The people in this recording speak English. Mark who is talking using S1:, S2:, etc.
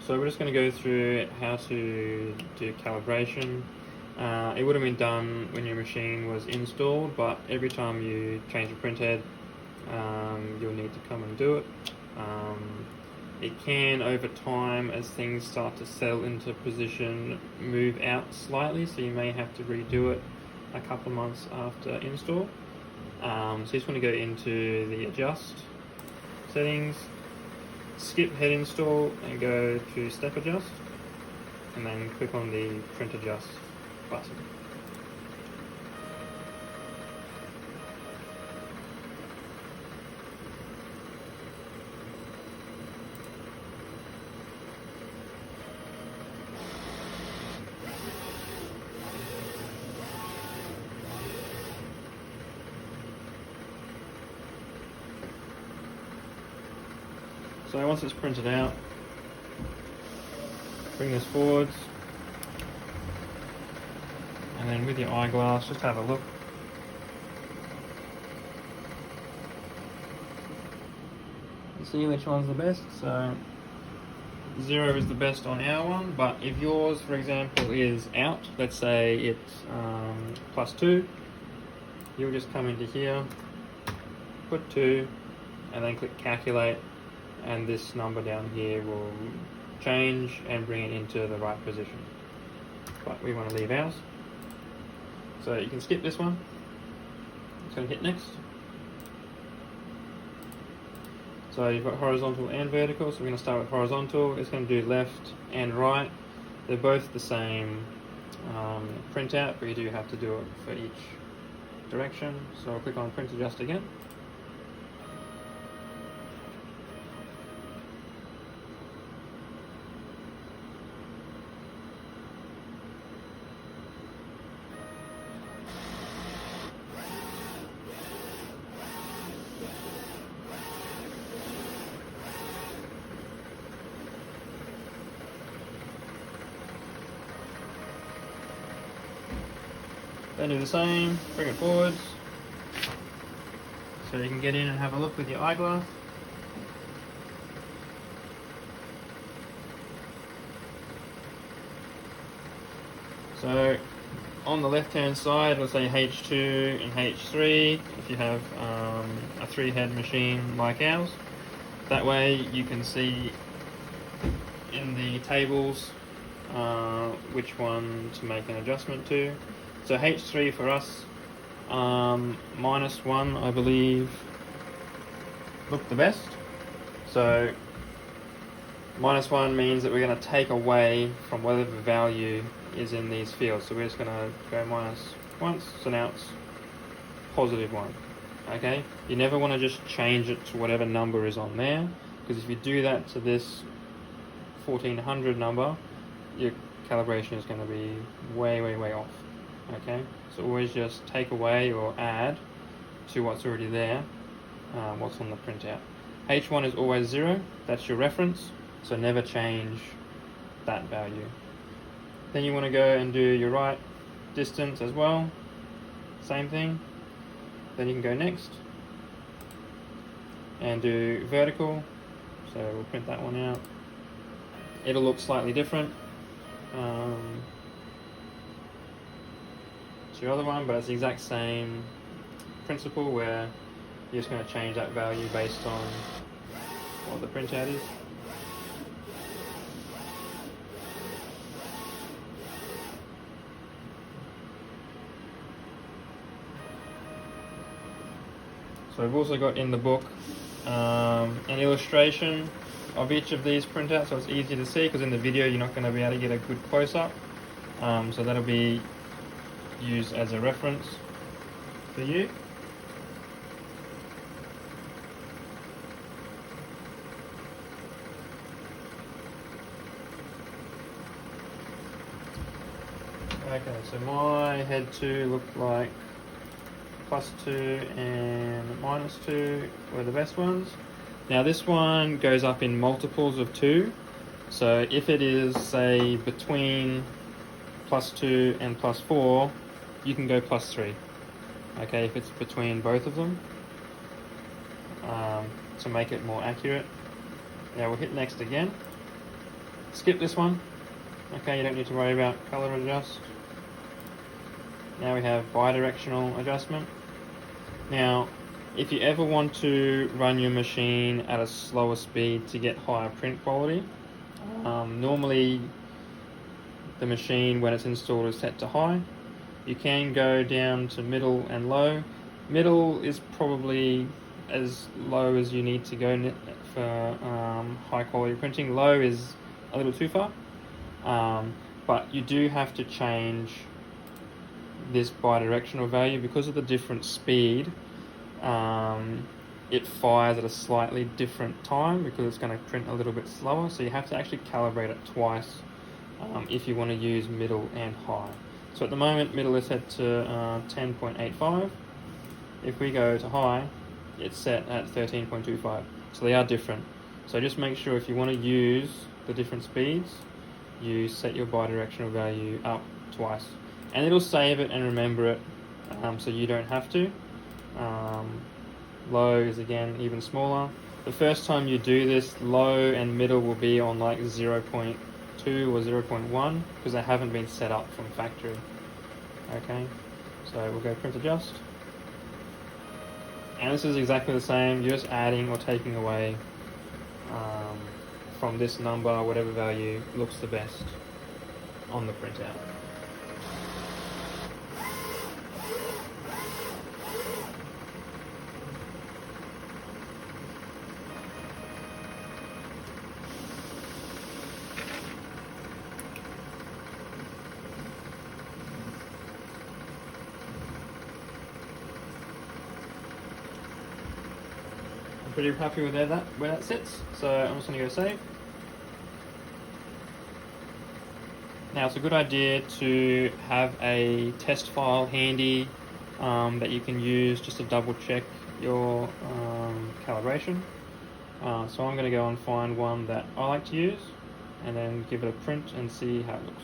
S1: So we're just going to go through how to do calibration. It would have been done when your machine was installed, but every time you change a printhead, you'll need to come and do it. It can, over time, as things start to settle into position, move out slightly, so you may have to redo it a couple of months after install. So you just want to go into the adjust settings, skip head install and go to step adjust, and then click on the print adjust button. So once it's printed out, bring this forwards, and then with your eyeglass just have a look. You see which one's the best. So 0 is the best on our one, but if yours, for example, is out, let's say it's +2, you'll just come into here, put 2, and then click calculate, and this number down here will change and bring it into the right position. But we want to leave ours. So you can skip this one. It's going to hit next. So you've got horizontal and vertical, so we're going to start with horizontal. It's going to do left and right. They're both the same printout, but you do have to do it for each direction. So I'll click on print adjust again. Then do the same, bring it forwards, so you can get in and have a look with your eyeglass. So on the left hand side, let's say H2 and H3, if you have a 3-head machine like ours. That way you can see in the tables which one to make an adjustment to. So H3 for us, -1 I believe looked the best. So -1 means that we're going to take away from whatever value is in these fields. So we're just going to go -1, so now it's +1. Okay, you never want to just change it to whatever number is on there, because if you do that to this 1400 number, your calibration is going to be way off. Okay, so always just take away or add to what's already there, what's on the printout. H1 is always 0, that's your reference, so never change that value. Then you want to go and do your right distance as well, same thing. Then you can go next and do vertical, so we'll print that one out. It'll look slightly different to your other one, but it's the exact same principle where you're just going to change that value based on what the printout is. So we've also got in the book an illustration of each of these printouts, so it's easy to see, because in the video you're not going to be able to get a good close-up. So that'll be used as a reference for you. Okay, so my head 2 looked like +2 and -2 were the best ones. Now this one goes up in multiples of 2, so if it is, say, between +2 and +4, you can go +3. Okay, if it's between both of them, to make it more accurate. Now we'll hit next again. skip this one. Okay, you don't need to worry about color adjust. Now we have bidirectional adjustment. Now, if you ever want to run your machine at a slower speed to get higher print quality, normally the machine when it's installed is set to high. You can go down to middle and low. Middle is probably as low as you need to go for high quality printing. Low is a little too far, but you do have to change this bidirectional value because of the different speed. It fires at a slightly different time because it's going to print a little bit slower, so you have to actually calibrate it twice if you want to use middle and high. So at the moment middle is set to 10.85. If we go to high, it's set at 13.25. So they are different. So just make sure if you want to use the different speeds, you set your bidirectional value up twice. And it'll save it and remember it, so you don't have to. Low is again even smaller. The first time you do this, low and middle will be on like 0.2 or 0.1 because they haven't been set up from factory. Okay, so we'll go print adjust. And this is exactly the same, you're just adding or taking away from this number, whatever value looks the best on the printout. Pretty happy with where that sits, so I'm just going to go save. Now it's a good idea to have a test file handy that you can use just to double check your calibration. So I'm going to go and find one that I like to use and then give it a print and see how it looks.